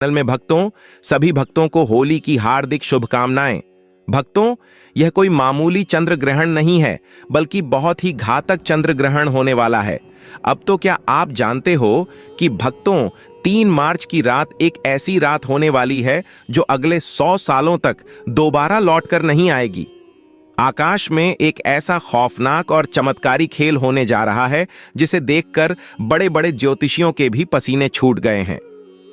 Channel में भक्तों, सभी भक्तों को होली की हार्दिक शुभकामनाएं। भक्तों, यह कोई मामूली चंद्र ग्रहण नहीं है, बल्कि बहुत ही घातक चंद्र ग्रहण होने वाला है। अब तो क्या आप जानते हो कि भक्तों 3 मार्च की रात एक ऐसी रात होने वाली है जो अगले 100 सालों तक दोबारा लौटकर नहीं आएगी। आकाश में एक ऐसा खौफनाक और चमत्कारी खेल होने जा रहा है जिसे देखकर बड़े बड़े ज्योतिषियों के भी पसीने छूट गए हैं।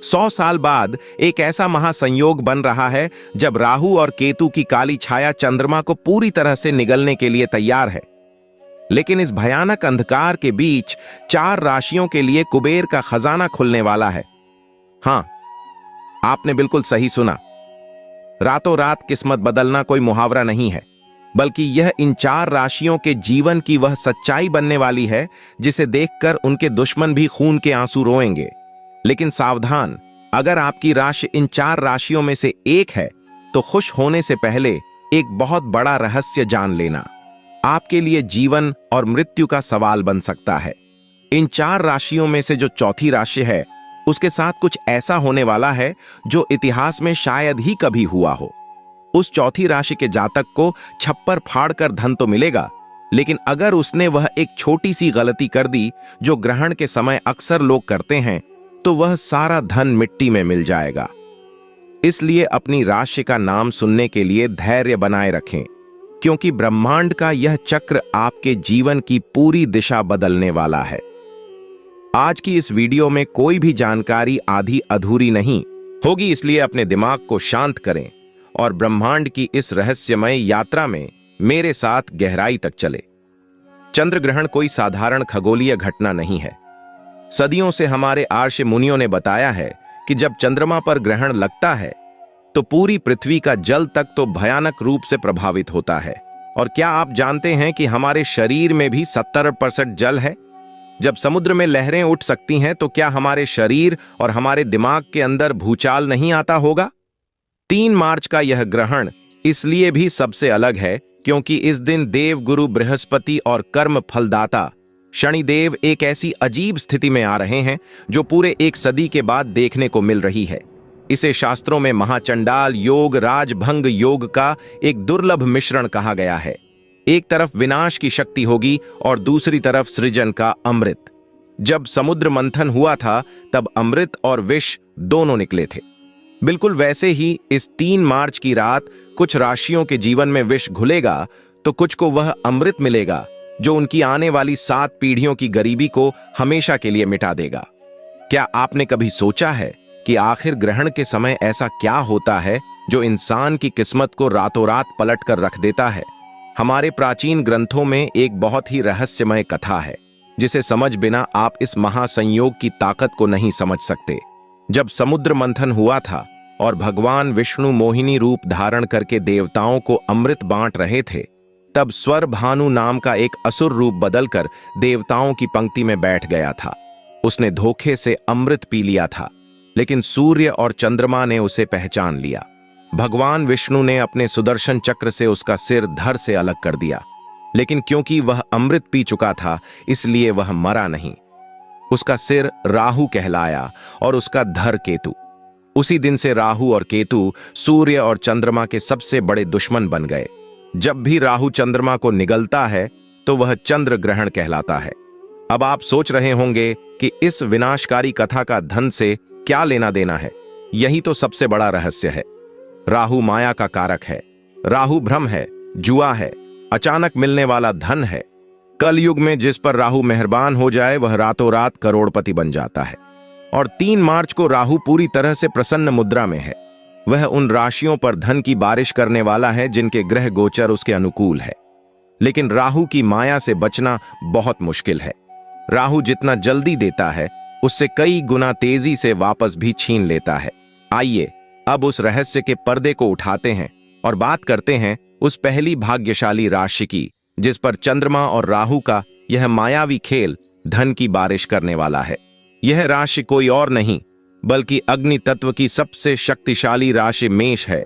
100 साल बाद एक ऐसा महासंयोग बन रहा है जब राहु और केतु की काली छाया चंद्रमा को पूरी तरह से निगलने के लिए तैयार है। लेकिन इस भयानक अंधकार के बीच 4 राशियों के लिए कुबेर का खजाना खुलने वाला है। हां, आपने बिल्कुल सही सुना। रातों रात किस्मत बदलना कोई मुहावरा नहीं है, बल्कि यह इन 4 राशियों के जीवन की वह सच्चाई बनने वाली है जिसे देखकर उनके दुश्मन भी खून के आंसू रोएंगे। लेकिन सावधान, अगर आपकी राशि इन 4 राशियों में से एक है तो खुश होने से पहले एक बहुत बड़ा रहस्य जान लेना आपके लिए जीवन और मृत्यु का सवाल बन सकता है। इन 4 राशियों में से जो चौथी राशि है उसके साथ कुछ ऐसा होने वाला है जो इतिहास में शायद ही कभी हुआ हो। उस चौथी राशि के जातक को छप्पर फाड़कर धन तो मिलेगा, लेकिन अगर उसने वह एक छोटी सी गलती कर दी जो ग्रहण के समय अक्सर लोग करते हैं, तो वह सारा धन मिट्टी में मिल जाएगा। इसलिए अपनी राशि का नाम सुनने के लिए धैर्य बनाए रखें, क्योंकि ब्रह्मांड का यह चक्र आपके जीवन की पूरी दिशा बदलने वाला है। आज की इस वीडियो में कोई भी जानकारी आधी अधूरी नहीं होगी, इसलिए अपने दिमाग को शांत करें और ब्रह्मांड की इस रहस्यमय यात्रा में मेरे साथ गहराई तक चले। चंद्र ग्रहण कोई साधारण खगोलीय घटना नहीं है। सदियों से हमारे आर्ष मुनियों ने बताया है कि जब चंद्रमा पर ग्रहण लगता है तो पूरी पृथ्वी का जल तक तो भयानक रूप से प्रभावित होता है। और क्या आप जानते हैं कि हमारे शरीर में भी 70% जल है? जब समुद्र में लहरें उठ सकती हैं तो क्या हमारे शरीर और हमारे दिमाग के अंदर भूचाल नहीं आता होगा? 3 मार्च का यह ग्रहण इसलिए भी सबसे अलग है क्योंकि इस दिन देवगुरु बृहस्पति और कर्म फलदाता शनिदेव एक ऐसी अजीब स्थिति में आ रहे हैं जो पूरे 1 सदी के बाद देखने को मिल रही है। इसे शास्त्रों में महाचंडाल योग, राजभंग योग का एक दुर्लभ मिश्रण कहा गया है। एक तरफ विनाश की शक्ति होगी और दूसरी तरफ सृजन का अमृत। जब समुद्र मंथन हुआ था तब अमृत और विष दोनों निकले थे। बिल्कुल वैसे ही इस 3 मार्च की रात कुछ राशियों के जीवन में विष घुलेगा तो कुछ को वह अमृत मिलेगा जो उनकी आने वाली 7 पीढ़ियों की गरीबी को हमेशा के लिए मिटा देगा। क्या आपने कभी सोचा है कि आखिर ग्रहण के समय ऐसा क्या होता है जो इंसान की किस्मत को रातों रात पलट कर रख देता है? हमारे प्राचीन ग्रंथों में एक बहुत ही रहस्यमय कथा है जिसे समझ बिना आप इस महासंयोग की ताकत को नहीं समझ सकते। जब समुद्र मंथन हुआ था और भगवान विष्णु मोहिनी रूप धारण करके देवताओं को अमृत बांट रहे थे, तब स्वर भानु नाम का एक असुर रूप बदलकर देवताओं की पंक्ति में बैठ गया था। उसने धोखे से अमृत पी लिया था, लेकिन सूर्य और चंद्रमा ने उसे पहचान लिया। भगवान विष्णु ने अपने सुदर्शन चक्र से उसका सिर धड़ से अलग कर दिया, लेकिन क्योंकि वह अमृत पी चुका था इसलिए वह मरा नहीं। उसका सिर राहु कहलाया और उसका धड़ केतु। उसी दिन से राहु और केतु सूर्य और चंद्रमा के सबसे बड़े दुश्मन बन गए। जब भी राहु चंद्रमा को निगलता है तो वह चंद्र ग्रहण कहलाता है। अब आप सोच रहे होंगे कि इस विनाशकारी कथा का धन से क्या लेना देना है। यही तो सबसे बड़ा रहस्य है। राहु माया का कारक है। राहु भ्रम है, जुआ है, अचानक मिलने वाला धन है। कलयुग में जिस पर राहु मेहरबान हो जाए वह रातों रात करोड़पति बन जाता है। और 3 मार्च को राहु पूरी तरह से प्रसन्न मुद्रा में है। वह उन राशियों पर धन की बारिश करने वाला है जिनके ग्रह गोचर उसके अनुकूल है। लेकिन राहु की माया से बचना बहुत मुश्किल है। राहु जितना जल्दी देता है उससे कई गुना तेजी से वापस भी छीन लेता है। आइए अब उस रहस्य के पर्दे को उठाते हैं और बात करते हैं उस पहली भाग्यशाली राशि की जिस पर चंद्रमा और राहु का यह मायावी खेल धन की बारिश करने वाला है। यह राशि कोई और नहीं बल्कि अग्नि तत्व की सबसे शक्तिशाली राशि मेष है।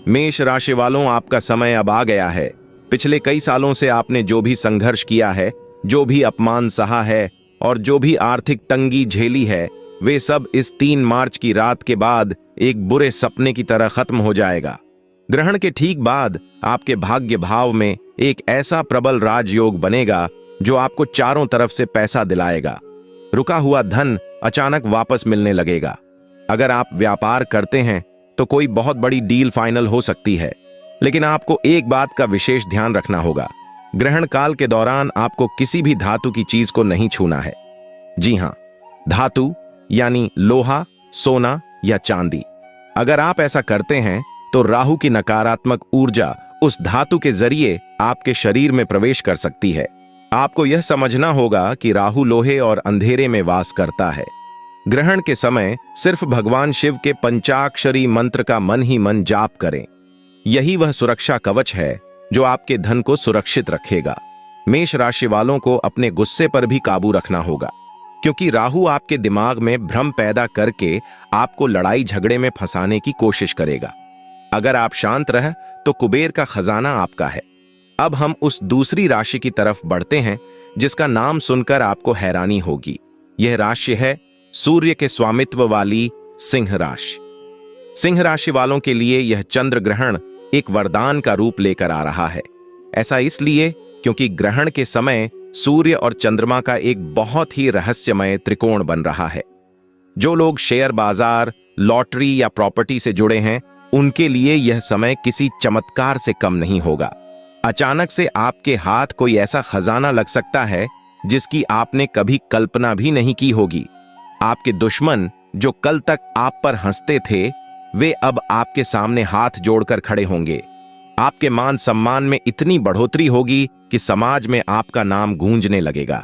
मेष राशि वालों, आपका समय अब आ गया है। पिछले कई सालों से आपने जो भी संघर्ष किया है, जो भी अपमान सहा है और जो भी आर्थिक तंगी झेली है, वे सब इस 3 मार्च की रात के बाद एक बुरे सपने की तरह खत्म हो जाएगा। ग्रहण के ठीक बाद आपके भाग्य भाव में एक ऐसा प्रबल राजयोग बनेगा जो आपको चारों तरफ से पैसा दिलाएगा। रुका हुआ धन अचानक वापस मिलने लगेगा। अगर आप व्यापार करते हैं तो कोई बहुत बड़ी डील फाइनल हो सकती है, लेकिन आपको एक बात का विशेष ध्यान रखना होगा। ग्रहण काल के दौरान आपको किसी भी धातु की चीज को नहीं छूना है। जी हां, धातु यानी लोहा, सोना या चांदी। अगर आप ऐसा करते हैं तो राहु की नकारात्मक ऊर्जा उस धातु के जरिए आपके शरीर में प्रवेश कर सकती है। आपको यह समझना होगा कि राहु लोहे और अंधेरे में वास करता है। ग्रहण के समय सिर्फ भगवान शिव के पंचाक्षरी मंत्र का मन ही मन जाप करें। यही वह सुरक्षा कवच है जो आपके धन को सुरक्षित रखेगा। मेष राशि वालों को अपने गुस्से पर भी काबू रखना होगा, क्योंकि राहु आपके दिमाग में भ्रम पैदा करके आपको लड़ाई झगड़े में फंसाने की कोशिश करेगा। अगर आप शांत रह तो कुबेर का खजाना आपका है। अब हम उस दूसरी राशि की तरफ बढ़ते हैं जिसका नाम सुनकर आपको हैरानी होगी। यह राशि है सूर्य के स्वामित्व वाली सिंह राशि। सिंह राशि वालों के लिए यह चंद्र ग्रहण एक वरदान का रूप लेकर आ रहा है। ऐसा इसलिए क्योंकि ग्रहण के समय सूर्य और चंद्रमा का एक बहुत ही रहस्यमय त्रिकोण बन रहा है। जो लोग शेयर बाजार, लॉटरी या प्रॉपर्टी से जुड़े हैं, उनके लिए यह समय किसी चमत्कार से कम नहीं होगा। अचानक से आपके हाथ कोई ऐसा खजाना लग सकता है जिसकी आपने कभी कल्पना भी नहीं की होगी। आपके दुश्मन जो कल तक आप पर हंसते थे, वे अब आपके सामने हाथ जोड़कर खड़े होंगे। आपके मान सम्मान में इतनी बढ़ोतरी होगी कि समाज में आपका नाम गूंजने लगेगा।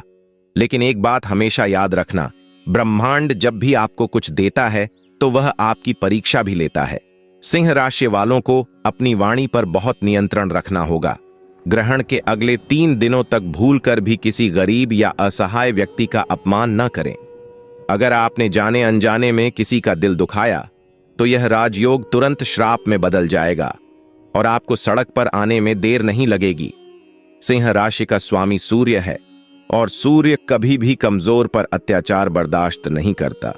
लेकिन एक बात हमेशा याद रखना, ब्रह्मांड जब भी आपको कुछ देता है तो वह आपकी परीक्षा भी लेता है। सिंह राशि वालों को अपनी वाणी पर बहुत नियंत्रण रखना होगा। ग्रहण के अगले 3 दिनों तक भूलकर भी किसी गरीब या असहाय व्यक्ति का अपमान न करें। अगर आपने जाने अनजाने में किसी का दिल दुखाया तो यह राजयोग तुरंत श्राप में बदल जाएगा और आपको सड़क पर आने में देर नहीं लगेगी। सिंह राशि का स्वामी सूर्य है और सूर्य कभी भी कमजोर पर अत्याचार बर्दाश्त नहीं करता।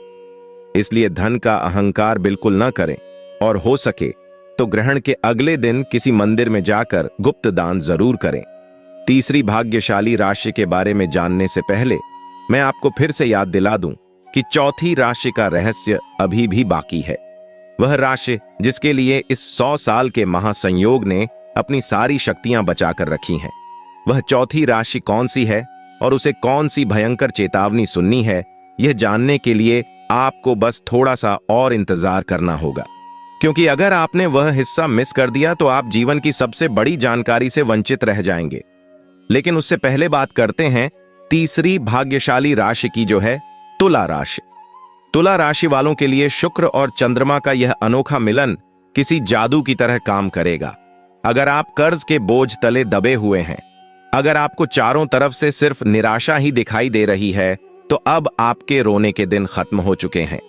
इसलिए धन का अहंकार बिल्कुल न करें और हो सके तो ग्रहण के अगले दिन किसी मंदिर में जाकर गुप्त दान जरूर करें। तीसरी भाग्यशाली राशि के बारे में जानने से पहले मैं आपको फिर से याद दिला दूं कि चौथी राशि का रहस्य अभी भी बाकी है। वह राशि जिसके लिए इस 100 साल के महासंयोग ने अपनी सारी शक्तियां बचाकर रखी हैं। वह चौथी राशि कौन सी है और उसे कौन सी भयंकर चेतावनी सुननी है, यह जानने के लिए आपको बस थोड़ा सा और इंतजार करना होगा। क्योंकि अगर आपने वह हिस्सा मिस कर दिया तो आप जीवन की सबसे बड़ी जानकारी से वंचित रह जाएंगे। लेकिन उससे पहले बात करते हैं तीसरी भाग्यशाली राशि की, जो है तुला राशि। तुला राशि वालों के लिए शुक्र और चंद्रमा का यह अनोखा मिलन किसी जादू की तरह काम करेगा। अगर आप कर्ज के बोझ तले दबे हुए हैं, अगर आपको चारों तरफ से सिर्फ निराशा ही दिखाई दे रही है, तो अब आपके रोने के दिन खत्म हो चुके हैं।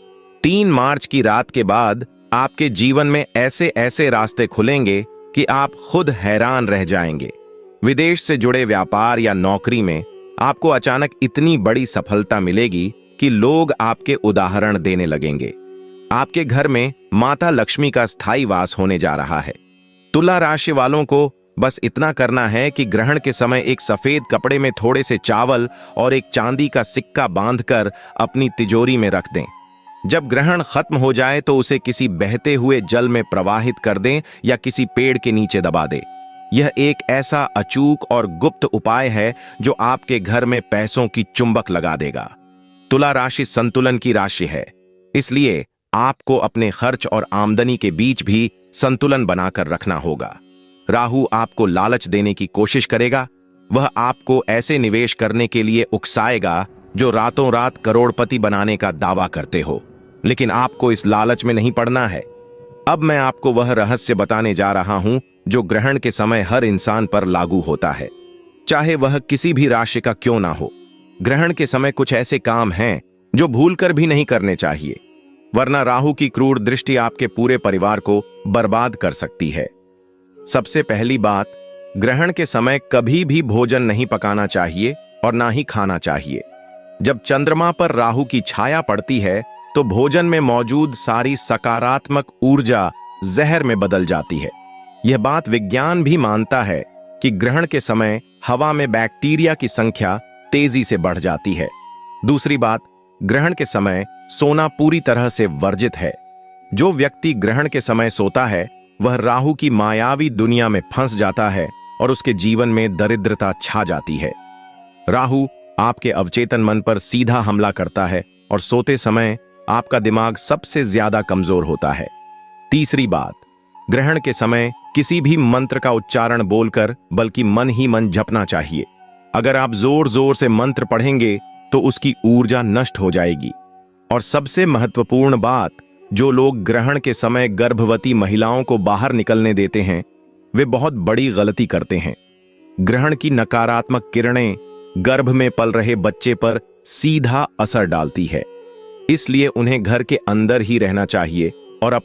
3 मार्च की रात के बाद आपके जीवन में ऐसे ऐसे रास्ते खुलेंगे कि आप खुद हैरान रह जाएंगे। विदेश से जुड़े व्यापार या नौकरी में आपको अचानक इतनी बड़ी सफलता मिलेगी कि लोग आपके उदाहरण देने लगेंगे। आपके घर में माता लक्ष्मी का स्थायी वास होने जा रहा है। तुला राशि वालों को बस इतना करना है कि ग्रहण के समय एक सफेद कपड़े में थोड़े से चावल और एक चांदी का सिक्का बांधकर अपनी तिजोरी में रख दें। जब ग्रहण खत्म हो जाए तो उसे किसी बहते हुए जल में प्रवाहित कर दें या किसी पेड़ के नीचे दबा दें। यह एक ऐसा अचूक और गुप्त उपाय है जो आपके घर में पैसों की चुंबक लगा देगा। तुला राशि संतुलन की राशि है, इसलिए आपको अपने खर्च और आमदनी के बीच भी संतुलन बनाकर रखना होगा। राहु आपको लालच देने की कोशिश करेगा। वह आपको ऐसे निवेश करने के लिए उकसाएगा जो रातों रात करोड़पति बनाने का दावा करते हो, लेकिन आपको इस लालच में नहीं पड़ना है। अब मैं आपको वह रहस्य बताने जा रहा हूं जो ग्रहण के समय हर इंसान पर लागू होता है, चाहे वह किसी भी राशि का क्यों ना हो। ग्रहण के समय कुछ ऐसे काम हैं जो भूलकर भी नहीं करने चाहिए, वरना राहु की क्रूर दृष्टि आपके पूरे परिवार को बर्बाद कर सकती है। सबसे पहली बात, ग्रहण के समय कभी भी भोजन नहीं पकाना चाहिए और ना ही खाना चाहिए। जब चंद्रमा पर राहु की छाया पड़ती है तो भोजन में मौजूद सारी सकारात्मक ऊर्जा जहर में बदल जाती है। यह बात विज्ञान भी मानता है कि ग्रहण के समय हवा में बैक्टीरिया की संख्या तेजी से बढ़ जाती है। दूसरी बात, ग्रहण के समय सोना पूरी तरह से वर्जित है। जो व्यक्ति ग्रहण के समय सोता है वह राहु की मायावी दुनिया में फंस जाता है और उसके जीवन में दरिद्रता छा जाती है। राहु आपके अवचेतन मन पर सीधा हमला करता है और सोते समय आपका दिमाग सबसे ज्यादा कमजोर होता है। तीसरी बात, ग्रहण के समय किसी भी मंत्र का उच्चारण बोलकर बल्कि मन ही मन जपना चाहिए। अगर आप जोर जोर से मंत्र पढ़ेंगे तो उसकी ऊर्जा नष्ट हो जाएगी। और सबसे महत्वपूर्ण बात, जो लोग ग्रहण के समय गर्भवती महिलाओं को बाहर निकलने देते हैं वे बहुत बड़ी गलती करते हैं। ग्रहण की नकारात्मक किरणें गर्भ में पल रहे बच्चे पर सीधा असर डालती है, इसलिए उन्हें घर के अंदर ही रहना चाहिए